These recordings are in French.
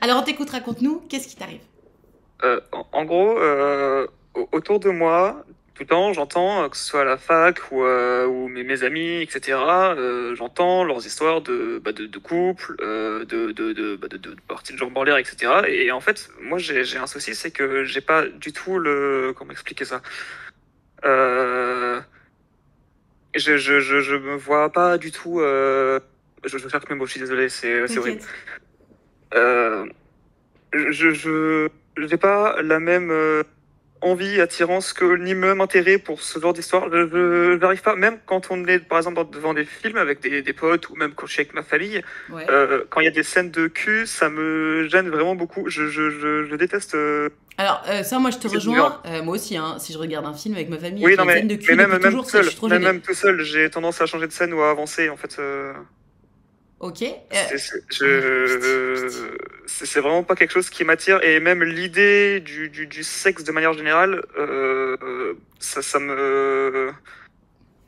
Alors on t'écoute, raconte-nous, qu'est-ce qui t'arrive? En gros, autour de moi, tout le temps, j'entends, que ce soit à la fac ou mes amis, etc., j'entends leurs histoires de couple, de parties de jambes en l'air, etc. Et en fait, moi, j'ai un souci, c'est que j'ai pas du tout le... Comment expliquer ça? Euh, je me vois pas du tout... je cherche mes mots, je suis désolé, c'est horrible. T'inquiète. Euh, je j'ai pas la même envie, attirance que ni même intérêt pour ce genre d'histoire. J'arrive pas, même quand on est par exemple devant des films avec des potes ou même quand je suis avec ma famille, Ouais. quand il y a des scènes de cul, ça me gêne vraiment beaucoup. Je déteste Alors ça, moi je te cet univers. rejoins, moi aussi, hein, si je regarde un film avec ma famille et Oui, qu'il y non, a une scène de mais cul, depuis même toujours, tout je seul, suis trop gênée. même tout seul, j'ai tendance à changer de scène ou à avancer en fait. Ok. Putain. C'est vraiment pas quelque chose qui m'attire et même l'idée du sexe de manière générale,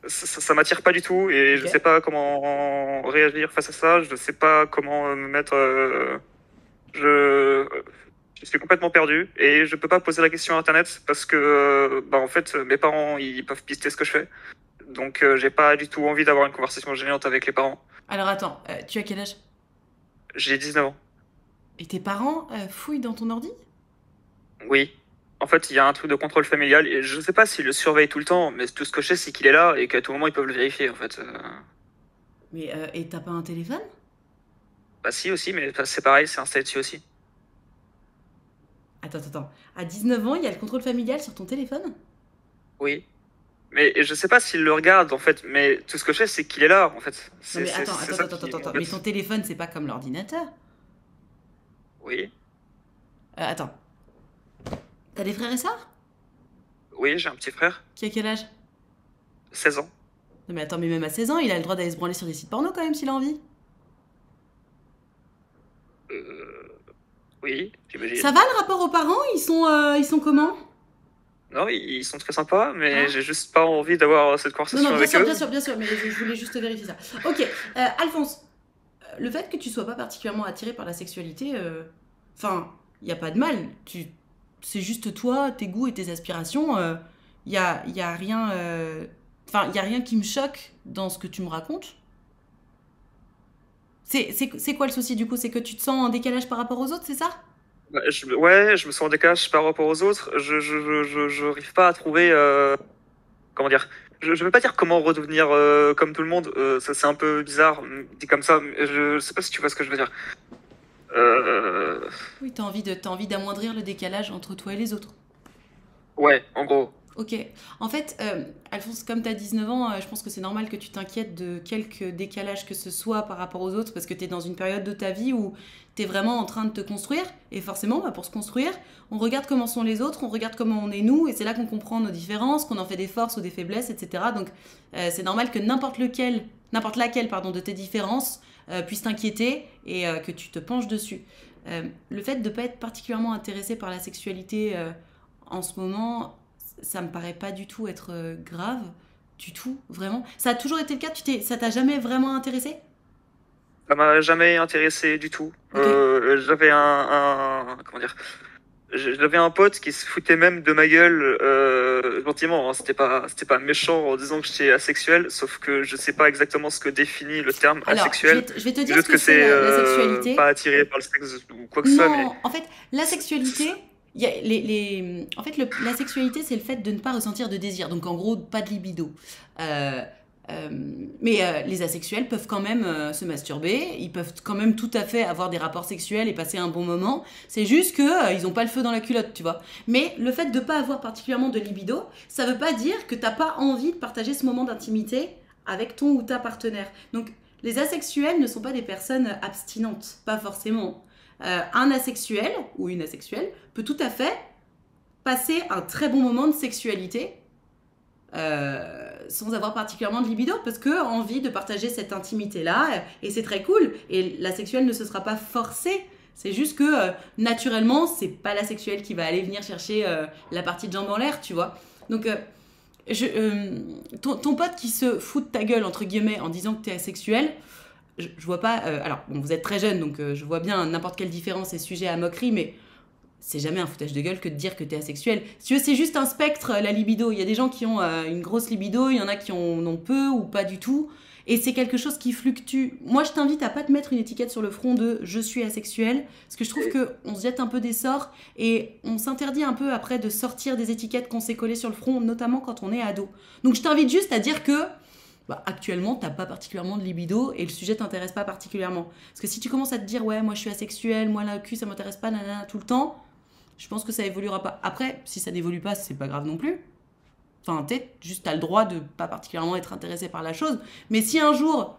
ça m'attire pas du tout et Ok. je sais pas comment réagir face à ça. Je sais pas comment me mettre. Je, je suis complètement perdu et je peux pas poser la question à Internet parce que bah en fait mes parents ils peuvent pister ce que je fais. Donc j'ai pas du tout envie d'avoir une conversation gênante avec les parents. Alors attends, tu as quel âge? J'ai 19 ans. Et tes parents fouillent dans ton ordi? Oui. En fait, il y a un truc de contrôle familial et je sais pas s'ils le surveillent tout le temps, mais tout ce que je sais, c'est qu'il est là et qu'à tout moment, ils peuvent le vérifier, en fait. Mais et t'as pas un téléphone? Bah si aussi, mais c'est pareil, c'est installé dessus aussi. Attends. À 19 ans, il y a le contrôle familial sur ton téléphone? Oui. Mais je sais pas s'ils le regardent, en fait, mais tout ce que je sais, c'est qu'il est là, en fait. Non mais C'est ça qui attends. Mais m'embête. ton téléphone, c'est pas comme l'ordinateur. Oui. Attends. T'as des frères et sœurs? Oui, j'ai un petit frère, Qui a quel âge? 16 ans. Non mais attends, mais même à 16 ans, il a le droit d'aller se branler sur des sites porno quand même s'il a envie. Euh, oui, Ça j'imagine. va le rapport aux parents? Ils sont comment? Non, ils sont très sympas, mais Hein? j'ai juste pas envie d'avoir cette Non, conversation avec eux. bien sûr, mais je voulais juste vérifier ça. Ok, Alphonse, le fait que tu sois pas particulièrement attiré par la sexualité, enfin, il y a pas de mal. C'est juste toi, tes goûts et tes aspirations. Y a rien, enfin, y a rien qui me choque dans ce que tu me racontes. C'est quoi le souci du coup? C'est que tu te sens en décalage par rapport aux autres, c'est ça? Bah, ouais, je me sens en décalage par rapport aux autres. Je n'arrive pas à trouver, comment dire, je veux pas dire comment redevenir comme tout le monde. Ça c'est un peu bizarre dit comme ça. Mais je sais pas si tu vois ce que je veux dire. Euh, Oui, t'as envie d'amoindrir le décalage entre toi et les autres. ouais, en gros. Ok. En fait, Alphonse, comme tu as 19 ans, je pense que c'est normal que tu t'inquiètes de quelque décalage que ce soit par rapport aux autres, parce que tu es dans une période de ta vie où tu es vraiment en train de te construire. Et forcément, bah, pour se construire, on regarde comment sont les autres, on regarde comment on est nous, et c'est là qu'on comprend nos différences, qu'on en fait des forces ou des faiblesses, etc. Donc, c'est normal que n'importe laquelle pardon, de tes différences puisse t'inquiéter et que tu te penches dessus. Le fait de ne pas être particulièrement intéressé par la sexualité en ce moment, ça me paraît pas du tout être grave, du tout, vraiment. Ça a toujours été le cas, ça t'a jamais vraiment intéressé? Ça m'a jamais intéressé du tout. Ok. J'avais comment dire, j'avais un pote qui se foutait même de ma gueule gentiment. Hein. C'était pas méchant en disant que j'étais asexuel, sauf que je sais pas exactement ce que définit le terme Alors, asexuel. je vais te C'est dire ce juste que que c'est c'est la pas sexualité. attiré par le sexe ou quoi que ce soit, mais Non, en fait, la sexualité, il y a en fait, la sexualité, c'est le fait de ne pas ressentir de désir. Donc, en gros, pas de libido. Euh, euh, mais les asexuels peuvent quand même se masturber, ils peuvent quand même tout à fait avoir des rapports sexuels et passer un bon moment. C'est juste que ils ont pas le feu dans la culotte, tu vois. Mais le fait de pas avoir particulièrement de libido, ça veut pas dire que t'as pas envie de partager ce moment d'intimité avec ton ou ta partenaire. Donc, les asexuels ne sont pas des personnes abstinentes, pas forcément. Un asexuel ou une asexuelle peut tout à fait passer un très bon moment de sexualité sans avoir particulièrement de libido parce que envie de partager cette intimité là et c'est très cool et la sexuelle ne se sera pas forcée, c'est juste que naturellement c'est pas la sexuelle qui va aller venir chercher la partie de jambe en l'air, tu vois. Donc ton pote qui se fout de ta gueule entre guillemets en disant que t'es asexuel, je vois pas. Alors, bon, vous êtes très jeune, donc je vois bien n'importe quelle différence et sujet à moquerie, mais c'est jamais un foutage de gueule que de dire que t'es asexuel. Si tu veux, c'est juste un spectre, la libido. Il y a des gens qui ont une grosse libido, il y en a qui en ont peu ou pas du tout. Et c'est quelque chose qui fluctue. Moi, je t'invite à pas te mettre une étiquette sur le front de je suis asexuel, parce que je trouve que on se jette un peu des sorts et on s'interdit un peu après de sortir des étiquettes qu'on s'est collées sur le front, notamment quand on est ado. Donc je t'invite juste à dire que bah, actuellement, t'as pas particulièrement de libido et le sujet t'intéresse pas particulièrement. Parce que si tu commences à te dire, ouais, moi je suis asexuel, moi la cul ça m'intéresse pas, nanana, tout le temps, je pense que ça évoluera pas. Après, si ça n'évolue pas, c'est pas grave non plus. Enfin, juste t'as le droit de pas particulièrement être intéressé par la chose. Mais si un jour,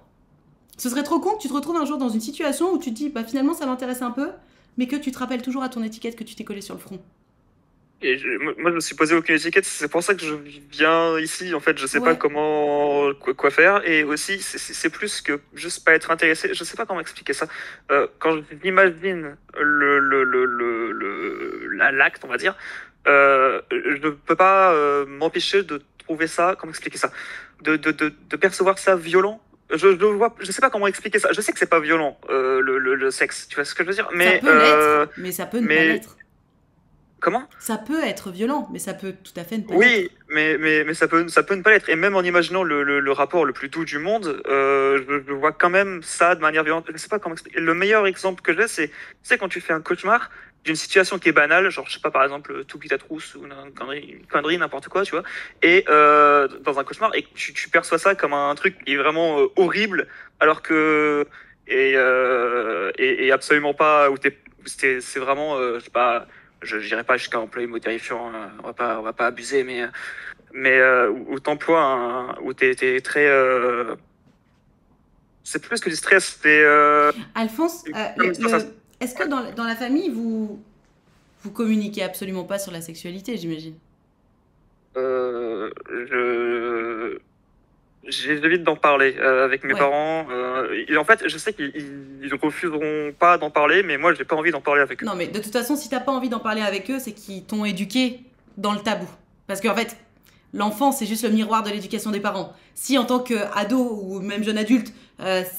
ce serait trop con que tu te retrouves un jour dans une situation où tu te dis, bah finalement ça m'intéresse un peu, mais que tu te rappelles toujours à ton étiquette que tu t'es collé sur le front. Et moi, je me suis posé aucune étiquette. C'est pour ça que je viens ici. En fait, je sais pas Ouais. comment, quoi faire. Et aussi, c'est plus que juste pas être intéressé. Je sais pas comment expliquer ça. Quand j'imagine l'acte, on va dire, je ne peux pas m'empêcher de trouver ça. Comment expliquer ça? De percevoir ça violent. Je sais pas comment expliquer ça. Je sais que c'est pas violent, le sexe. Tu vois ce que je veux dire? Ça peut l'être, mais ça peut ne pas Mais l'être. comment? Ça peut être violent, mais ça peut tout à fait ne pas l'être. Oui, mais ça peut ne pas l'être. Et même en imaginant le rapport le plus doux du monde, je vois quand même ça de manière violente. Je sais pas comment expliquer. Le meilleur exemple que j'ai, c'est quand tu fais un cauchemar d'une situation qui est banale, genre, je sais pas, par exemple, t'oublies ta trousse ou une connerie, n'importe quoi, tu vois, et dans un cauchemar, et que tu perçois ça comme un truc qui est vraiment horrible, alors que et absolument pas où c'est vraiment, je sais pas, je n'irai pas jusqu'à employer le mot terrifiant, hein, on va pas abuser, mais où t'emploies où t'es très, c'est plus que du stress, c'est Alphonse, comme ça, est-ce que ouais. dans la famille, vous communiquez absolument pas sur la sexualité, j'imagine? Euh, je j'évite d'en parler avec mes Ouais. parents. Et en fait, je sais qu'ils refuseront pas d'en parler, mais moi, j'ai pas envie d'en parler avec eux. Non, mais de toute façon, si t'as pas envie d'en parler avec eux, c'est qu'ils t'ont éduqué dans le tabou. Parce qu'en fait, l'enfant, c'est juste le miroir de l'éducation des parents. Si en tant qu'ado ou même jeune adulte,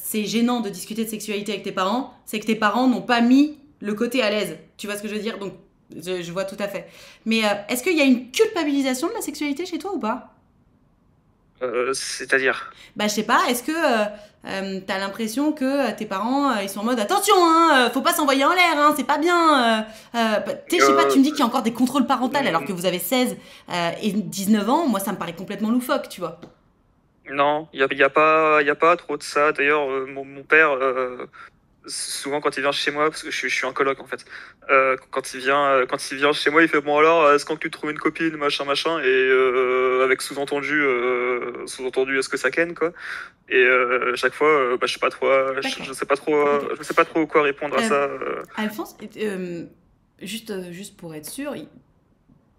c'est gênant de discuter de sexualité avec tes parents, c'est que tes parents n'ont pas mis le côté à l'aise. Tu vois ce que je veux dire? Donc, je vois tout à fait. Mais est-ce qu'il y a une culpabilisation de la sexualité chez toi ou pas? C'est-à-dire, Bah, je sais pas, est-ce que t'as l'impression que tes parents, ils sont en mode attention, hein, faut pas s'envoyer en l'air, hein, c'est pas bien. Bah, tu sais, je sais pas, tu me dis qu'il y a encore des contrôles parentaux alors que vous avez 16 et 19 ans, moi ça me paraît complètement loufoque, tu vois. non, il y a pas trop de ça. D'ailleurs, mon père, souvent quand il vient chez moi, parce que je suis un coloc en fait, quand il vient chez moi, il fait bon alors, est-ce qu'on tu trouves une copine, machin, machin, et avec sous-entendu, est-ce que ça ken quoi. Et chaque fois, bah, je sais pas trop, D'accord. Ok. je sais pas trop quoi répondre à Euh, ça. Alphonse, juste pour être sûr,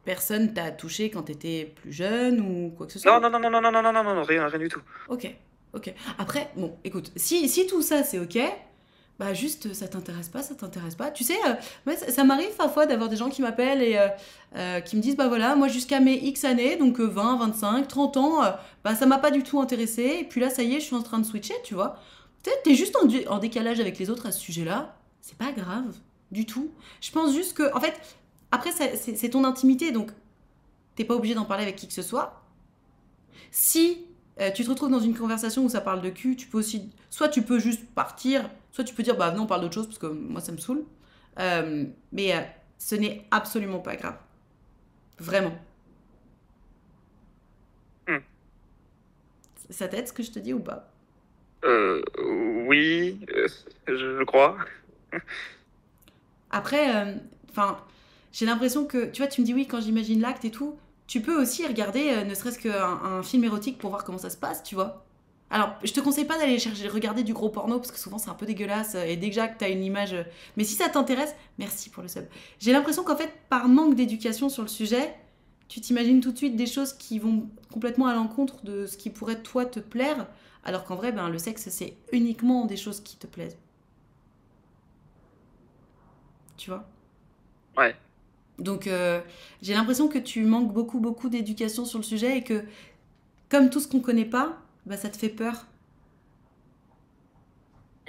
personne t'a touché quand t'étais plus jeune ou quoi que ce Non, soit? non, non, non, non, non, non, non, non, non, rien, rien du tout. Ok, ok. Après, bon, écoute, si tout ça c'est ok, bah juste ça t'intéresse pas, ça t'intéresse pas. Tu sais, ouais, ça m'arrive parfois d'avoir des gens qui m'appellent et qui me disent, bah voilà, moi jusqu'à mes X années, donc 20, 25, 30 ans, bah ça m'a pas du tout intéressé. Et puis là, ça y est, je suis en train de switcher, tu vois. Peut-être t'es juste en décalage avec les autres à ce sujet-là. C'est pas grave, du tout. Je pense juste que, en fait, après, c'est ton intimité, donc t'es pas obligé d'en parler avec qui que ce soit. Si tu te retrouves dans une conversation où ça parle de cul, tu peux aussi. Soit tu peux juste partir, soit tu peux dire bah non, on parle d'autre chose parce que moi ça me saoule. Mais ce n'est absolument pas grave. Vraiment. Hmm. Ça t'aide ce que je te dis ou pas? Euh, oui, je crois. Après, enfin, j'ai l'impression que. Tu vois, tu me dis oui quand j'imagine l'acte et tout. Tu peux aussi regarder ne serait-ce qu'un film érotique pour voir comment ça se passe, tu vois. Alors, je te conseille pas d'aller chercher, regarder du gros porno parce que souvent c'est un peu dégueulasse et déjà que t'as une image. Mais si ça t'intéresse, merci pour le sub. J'ai l'impression qu'en fait, par manque d'éducation sur le sujet, tu t'imagines tout de suite des choses qui vont complètement à l'encontre de ce qui pourrait toi te plaire, alors qu'en vrai, ben, le sexe c'est uniquement des choses qui te plaisent, tu vois. Ouais. Donc, j'ai l'impression que tu manques beaucoup, beaucoup d'éducation sur le sujet et que, comme tout ce qu'on connaît pas, bah, ça te fait peur.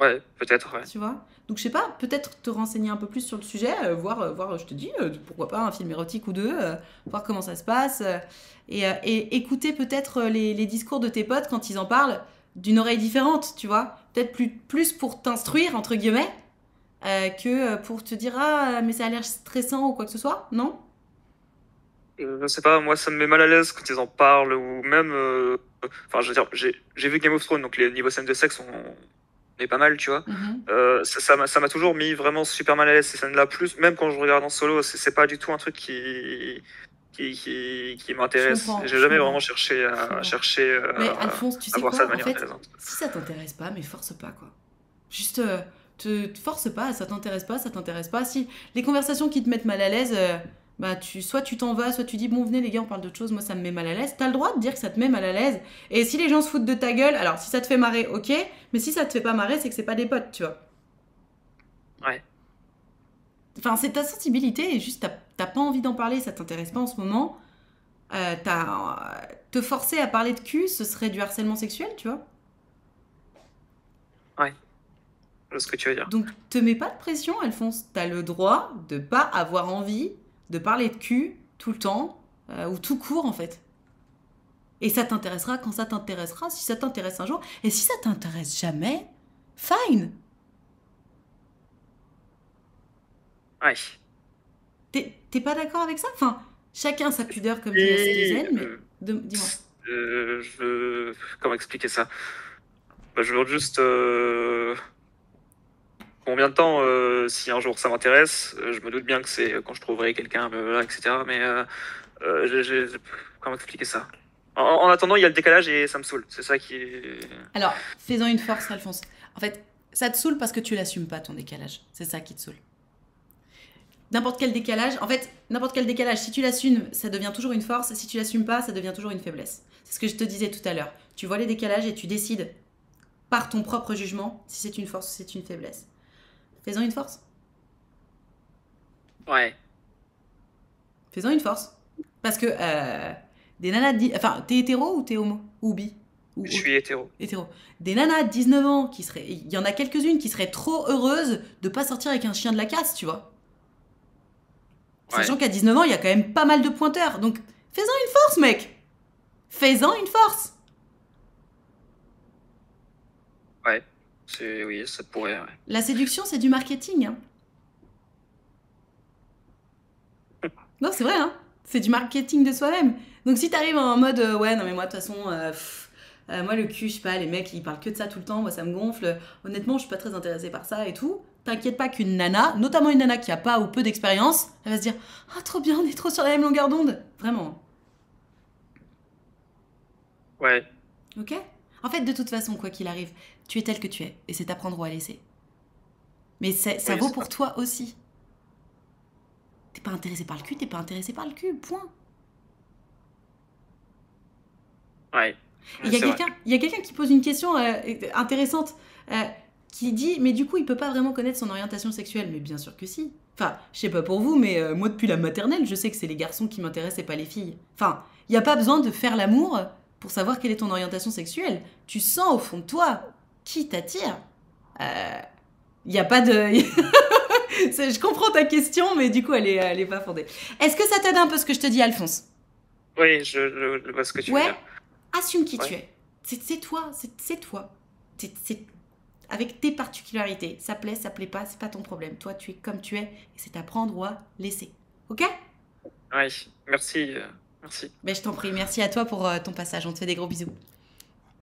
Ouais, peut-être, ouais. Tu vois? Donc je sais pas, peut-être te renseigner un peu plus sur le sujet, voir, je te dis, pourquoi pas un film érotique ou deux, voir comment ça se passe, et écouter peut-être les discours de tes potes quand ils en parlent d'une oreille différente, tu vois? Peut-être plus pour t'instruire, entre guillemets, que pour te dire, ah, mais ça a l'air stressant ou quoi que ce soit, non? Je sais pas, moi ça me met mal à l'aise quand ils en parlent, ou même... Enfin, je veux dire, j'ai vu Game of Thrones, donc les niveaux scènes de sexe, on est pas mal, tu vois. Mhm. Ça m'a toujours mis vraiment super mal à l'aise, ces scènes-là. Plus, même quand je regarde en solo, c'est pas du tout un truc qui Je m'intéresse. comprends, J'ai je jamais comprends, vraiment cherché je à, comprends. chercher Mais Alphonse, tu à sais voir ça de quoi? En manière fait, intéressante. si ça t'intéresse pas, mais force pas, quoi. Juste, te force pas, ça t'intéresse pas, ça t'intéresse pas. Si les conversations qui te mettent mal à l'aise, bah soit tu t'en vas, soit tu dis bon venez les gars on parle d'autre chose, moi ça me met mal à l'aise. T'as le droit de dire que ça te met mal à l'aise. Et si les gens se foutent de ta gueule, alors si ça te fait marrer, ok. Mais si ça te fait pas marrer, c'est que c'est pas des potes, tu vois. Ouais, Enfin c'est ta sensibilité et juste t'as pas envie d'en parler, ça t'intéresse pas en ce moment. Te forcer à parler de cul, ce serait du harcèlement sexuel, tu vois. ouais, je vois ce que tu veux dire. Donc, te mets pas de pression, Alphonse. T'as le droit de pas avoir envie de parler de cul tout le temps, ou tout court, en fait. Et ça t'intéressera quand ça t'intéressera, si ça t'intéresse un jour. Et si ça t'intéresse jamais, fine. Ouais. T'es pas d'accord avec ça? Enfin, chacun sa pudeur, comme dirait Et... Citizen, mais dis-moi. comment expliquer ça? Bah, je veux juste... combien de temps, si un jour ça m'intéresse, je me doute bien que c'est quand je trouverai quelqu'un, blablabla, etc. Mais comment expliquer ça? En attendant, il y a le décalage et ça me saoule. C'est ça qui est... Alors, fais-en une force, Alphonse. En fait, ça te saoule parce que tu l'assumes pas, ton décalage. C'est ça qui te saoule. N'importe quel décalage, en fait, n'importe quel décalage, si tu l'assumes, ça devient toujours une force, si tu l'assumes pas, ça devient toujours une faiblesse. C'est ce que je te disais tout à l'heure. Tu vois les décalages et tu décides par ton propre jugement si c'est une force ou si c'est une faiblesse. Fais-en une force. Ouais. Fais-en une force. Parce que des nanas enfin, t'es hétéro ou t'es homo? Ou bi? Ou Je autre? suis hétéro. Hétéro. Des nanas de 19 ans qui seraient. Il y en a quelques-unes qui seraient trop heureuses de pas sortir avec un chien de la casse, tu vois. Ouais. Sachant qu'à 19 ans, il y a quand même pas mal de pointeurs. Donc, fais-en une force, mec. Fais-en une force. Ouais. Oui, ça pourrait, ouais. La séduction, c'est du marketing. Hein. Non, c'est vrai, hein. C'est du marketing de soi-même. Donc, si t'arrives en mode, ouais, non, mais moi, de toute façon, moi, le cul, je sais pas, les mecs, ils parlent que de ça tout le temps, moi, ça me gonfle. Honnêtement, je suis pas très intéressée par ça et tout. T'inquiète pas qu'une nana, notamment une nana qui a pas ou peu d'expérience, elle va se dire, ah, trop bien, on est trop sur la même longueur d'onde. Vraiment. Ouais. Ok? En fait, de toute façon, quoi qu'il arrive, tu es tel que tu es. Et c'est t'apprendre ou à laisser. Mais ça Oui, vaut c'est ça. pour toi aussi. T'es pas intéressé par le cul, t'es pas intéressé par le cul, point. Ouais. Et Ouais, c'est vrai. il y a quelqu'un qui pose une question intéressante, euh, qui dit, mais du coup, il peut pas vraiment connaître son orientation sexuelle. Mais bien sûr que si. Enfin, je sais pas pour vous, mais moi, depuis la maternelle, je sais que c'est les garçons qui m'intéressent et pas les filles. Enfin, il y a pas besoin de faire l'amour pour savoir quelle est ton orientation sexuelle. Tu sens au fond de toi qui t'attire. Il y a pas de... Je comprends ta question, mais du coup, elle est pas fondée. Est-ce que ça t'aide un peu ce que je te dis, Alphonse? Oui, je vois ce que tu veux Ouais, dire. assume qui tu Ouais. es. C'est toi, c'est toi. C'est avec tes particularités. Ça plaît, ça plaît pas, c'est pas ton problème. Toi, tu es comme tu es et c'est à prendre ou à laisser. Ok? Ouais. Merci. Merci. Ben, je t'en prie, merci à toi pour ton passage. On te fait des gros bisous.